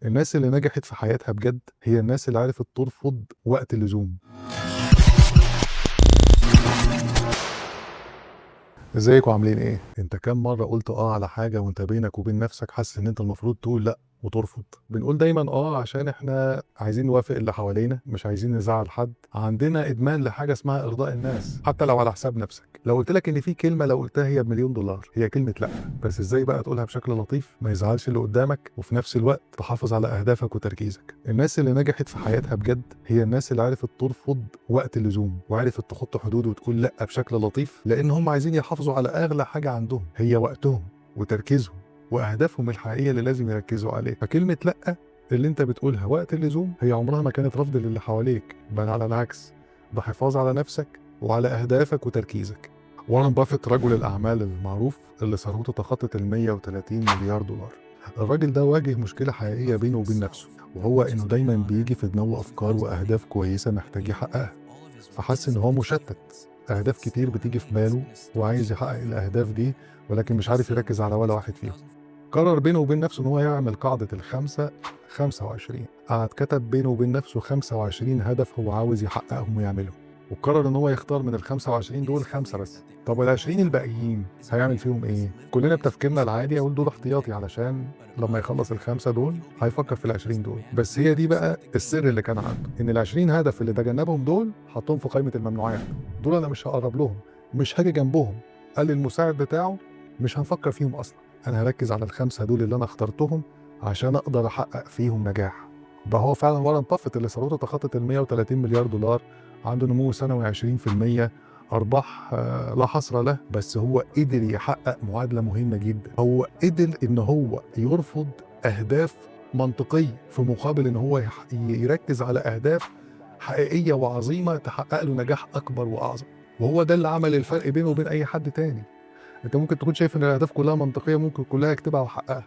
الناس اللي نجحت في حياتها بجد هي الناس اللي عرفت ترفض وقت اللزوم. ازيكم عاملين ايه؟ انت كام مرة قلت على حاجة وانت بينك وبين نفسك حاسس ان انت المفروض تقول لا وترفض؟ بنقول دايما عشان احنا عايزين نوافق اللي حوالينا، مش عايزين نزعل حد. عندنا ادمان لحاجة اسمها ارضاء الناس حتى لو على حساب نفسك. لو قلت لك ان في كلمة لو قلتها هي ب1,000,000 دولار، هي كلمة لا، بس ازاي بقى تقولها بشكل لطيف ما يزعلش اللي قدامك وفي نفس الوقت تحافظ على اهدافك وتركيزك؟ الناس اللي نجحت في حياتها بجد هي الناس اللي عرفت ترفض وقت اللزوم وعرفت تحط حدود وتقول لا بشكل لطيف، لان هم عايزين يحافظوا على اغلى حاجه عندهم، هي وقتهم وتركيزهم واهدافهم الحقيقيه اللي لازم يركزوا عليها. فكلمه لا اللي انت بتقولها وقت اللزوم هي عمرها ما كانت رفض للي حواليك، بل على العكس، ده حفاظ على نفسك وعلى اهدافك وتركيزك. وارن بافيت رجل الاعمال المعروف اللي ثروته تخطت ال130 مليار دولار، الراجل ده واجه مشكله حقيقيه بينه وبين نفسه، وهو انه دايما بيجي في دماغه افكار واهداف كويسه محتاج يحققها، فحس ان هو مشتت، اهداف كتير بتيجي في باله وعايز يحقق الاهداف دي ولكن مش عارف يركز على ولا واحد فيهم. قرر بينه وبين نفسه ان هو يعمل قاعده الخمسه 25. قعد كتب بينه وبين نفسه 25 هدف هو عاوز يحققهم ويعملهم، وقرر ان هو يختار من ال 25 دول 5 بس. طب وال 20 الباقيين هيعمل فيهم ايه؟ كلنا بتفكيرنا العادي اقول دول احتياطي علشان لما يخلص ال5 دول هيفكر في ال20 دول، بس هي دي بقى السر اللي كان عنده، ان ال20 هدف اللي تجنبهم دول حطهم في قائمه الممنوعات. دول انا مش هقرب لهم، مش هاجي جنبهم. قال للمساعد بتاعه مش هنفكر فيهم اصلا، انا هركز على ال5 دول اللي انا اخترتهم عشان اقدر احقق فيهم نجاح. ده هو فعلا وارن بافيت اللي ثروته تخطت ال130 مليار دولار، عنده نمو سنوي 20%، ارباح لا حصر له. بس هو قدر يحقق معادله مهمه جدا، هو قدر ان هو يرفض اهداف منطقيه في مقابل ان هو يركز على اهداف حقيقيه وعظيمه تحقق له نجاح اكبر واعظم. وهو ده اللي عمل الفرق بينه وبين اي حد تاني. انت ممكن تكون شايف ان الاهداف كلها منطقيه، ممكن كلها يكتبها وحققها،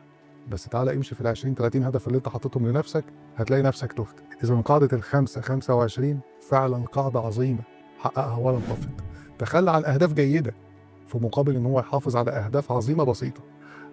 بس تعالى امشي في ال20 30 هدف اللي انت حاططهم لنفسك هتلاقي نفسك تهت. اذا قاعده الخمسه 25 فعلا قاعده عظيمه حققها وارن بافيت، تخلى عن اهداف جيده في مقابل ان هو يحافظ على اهداف عظيمه بسيطه.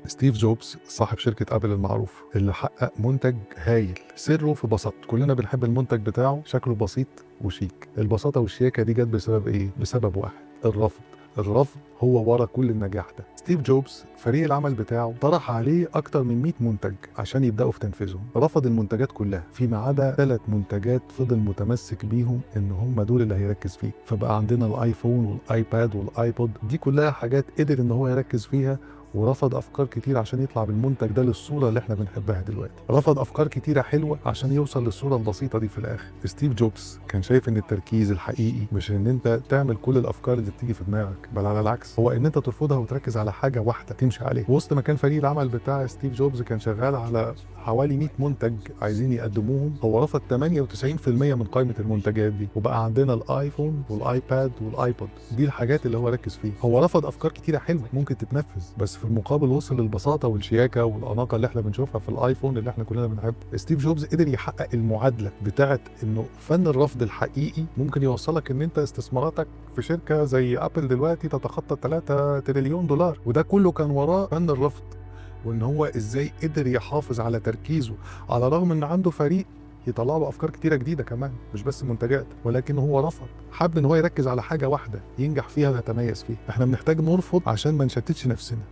ستيف جوبز صاحب شركة أبل المعروف اللي حقق منتج هايل، سره في بساطته. كلنا بنحب المنتج بتاعه، شكله بسيط وشيك. البساطة والشياكة دي جت بسبب إيه؟ بسبب واحد، الرفض. الرفض هو ورا كل النجاح ده. ستيف جوبز فريق العمل بتاعه طرح عليه أكتر من 100 منتج عشان يبدأوا في تنفيذهم، رفض المنتجات كلها فيما عدا 3 منتجات فضل متمسك بيهم إن هم دول اللي هيركز فيه. فبقى عندنا الآيفون والآيباد والآيبود، دي كلها حاجات قدر إن هو يركز فيها، ورفض افكار كتير عشان يطلع بالمنتج ده للصوره اللي احنا بنحبها دلوقتي. رفض افكار كتيره حلوه عشان يوصل للصوره البسيطه دي في الاخر. ستيف جوبز كان شايف ان التركيز الحقيقي مش ان انت تعمل كل الافكار اللي بتيجي في دماغك، بل على العكس، هو ان انت ترفضها وتركز على حاجه واحده تمشي عليها. وسط ما كان فريق العمل بتاع ستيف جوبز كان شغال على حوالي 100 منتج عايزين يقدموهم، هو رفض 98% من قائمه المنتجات دي، وبقى عندنا الايفون والايباد والايبود، دي الحاجات اللي هو ركز فيها. هو رفض افكار كتيره حلوه ممكن تتنفذ، بس في المقابل وصل للبساطه والشياكه والاناقه اللي احنا بنشوفها في الايفون اللي احنا كلنا بنحبه. ستيف جوبز قدر يحقق المعادله بتاعه انه فن الرفض الحقيقي ممكن يوصلك ان انت استثماراتك في شركه زي ابل دلوقتي تتخطى 3 تريليون دولار، وده كله كان وراه فن الرفض، وان هو ازاي قدر يحافظ على تركيزه على الرغم ان عنده فريق يطلع له افكار كتيره جديده كمان مش بس منتجات، ولكن هو رفض، حب ان هو يركز على حاجه واحده ينجح فيها ويتميز فيها. احنا بنحتاج نرفض عشان ما نشتتش نفسنا.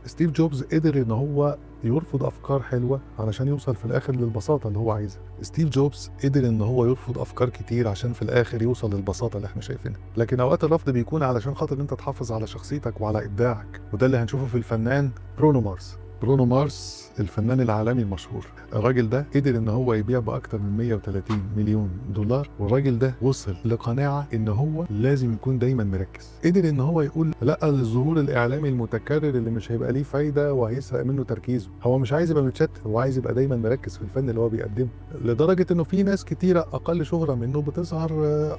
ستيف جوبز قدر ان هو يرفض افكار حلوه علشان يوصل في الاخر للبساطه اللي هو عايزها. ستيف جوبز قدر ان هو يرفض افكار كتير عشان في الاخر يوصل للبساطه اللي احنا شايفينها. لكن اوقات الرفض بيكون علشان خاطر انت تحافظ على شخصيتك وعلى ابداعك، وده اللي هنشوفه في الفنان برونو مارس. برونو مارس الفنان العالمي المشهور، الراجل ده قدر ان هو يبيع باكتر من 130 مليون دولار، والراجل ده وصل لقناعه ان هو لازم يكون دايما مركز. قدر ان هو يقول لا للظهور الاعلامي المتكرر اللي مش هيبقى ليه فايده وهيسرق منه تركيزه. هو مش عايز يبقى متشتت، هو عايز يبقى دايما مركز في الفن اللي هو بيقدمه، لدرجه انه في ناس كتيره اقل شهره منه بتظهر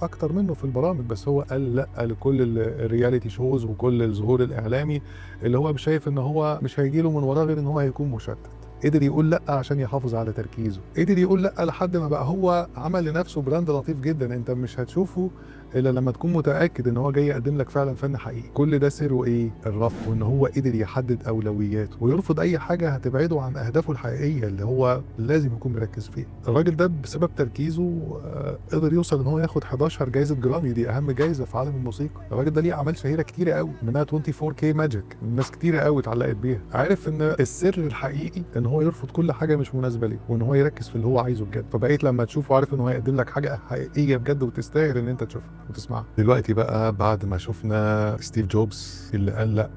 اكتر منه في البرامج، بس هو قال لا لكل الرياليتي شوز وكل الظهور الاعلامي اللي هو شايف ان هو مش هيجيله من وراه غير ان هو هيكون مشتت. قدر يقول لا عشان يحافظ على تركيزه، قدر يقول لا لحد ما بقى هو عمل لنفسه براند لطيف جدا انت مش هتشوفه الا لما تكون متاكد ان هو جاي يقدم لك فعلا فن حقيقي. كل ده سره ايه؟ الرفض، وان هو قدر يحدد اولوياته ويرفض اي حاجه هتبعده عن اهدافه الحقيقيه اللي هو لازم يكون مركز فيها. الراجل ده بسبب تركيزه قدر يوصل ان هو ياخد 11 جائزه جرامي، دي اهم جائزه في عالم الموسيقى. الراجل ده ليه اعمال شهيره كتيره قوي، منها 24K ماجيك، الناس كتيره قوي اتعلقت بيها. عارف ان السر الحقيقي ان هو يرفض كل حاجه مش مناسبه ليه، وان هو يركز في اللي هو عايزه بجد. فبقيت لما تشوفه عارف ان هو هيقدم لك حاجه حقيقيه بجد وتستاهل ان انت تشوفها وتسمعها. دلوقتي بقى بعد ما شفنا ستيف جوبز اللي قال لا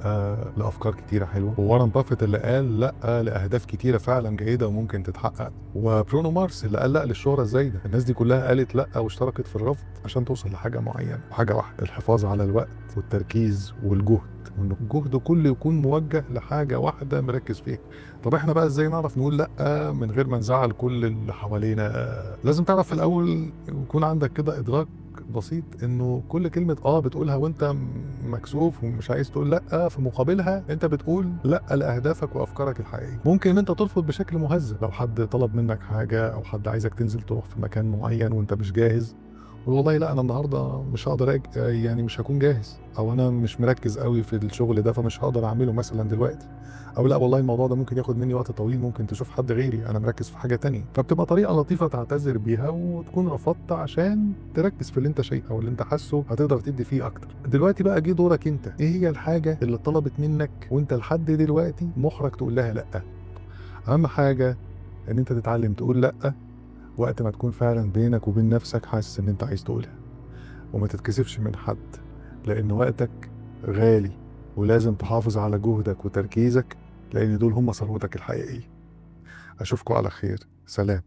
لافكار كتيره حلوه، وورن بافيت اللي قال لا لاهداف كتيره فعلا جيده وممكن تتحقق، وبرونو مارس اللي قال لا للشهره الزايده، الناس دي كلها قالت لا واشتركت في الرفض عشان توصل لحاجه معينه، وحاجه واحده: الحفاظ على الوقت والتركيز والجهد، وان الجهد كله يكون موجه لحاجه واحده مركز فيها. طب احنا بقى ازاي نعرف نقول لا من غير ما نزعل كل اللي حوالينا؟ لازم تعرف في الاول يكون عندك كده ادراك بسيط انه كل كلمه بتقولها وانت مكسوف ومش عايز تقول لا، في مقابلها انت بتقول لا لاهدافك وافكارك الحقيقيه. ممكن انت ترفض بشكل مهذب لو حد طلب منك حاجه، او حد عايزك تنزل تروح في مكان معين وانت مش جاهز، والله لا انا النهارده مش هقدر يعني مش هكون جاهز، او انا مش مركز قوي في الشغل ده فمش هقدر اعمله مثلا دلوقتي، او لا والله الموضوع ده ممكن ياخد مني وقت طويل، ممكن تشوف حد غيري انا مركز في حاجه تانية. فبتبقى طريقه لطيفه تعتذر بيها وتكون رفضت عشان تركز في اللي انت شايفه او اللي انت حاسه هتقدر تدي فيه اكتر. دلوقتي بقى جه دورك انت، ايه هي الحاجه اللي طلبت منك وانت لحد دلوقتي مخرج تقول لها لا؟ اهم حاجه ان انت تتعلم تقول لا وقت ما تكون فعلا بينك وبين نفسك حاسس ان انت عايز تقولها، وما تتكسفش من حد، لان وقتك غالي ولازم تحافظ على جهدك وتركيزك، لان دول هم ثروتك الحقيقية. اشوفكم على خير، سلام.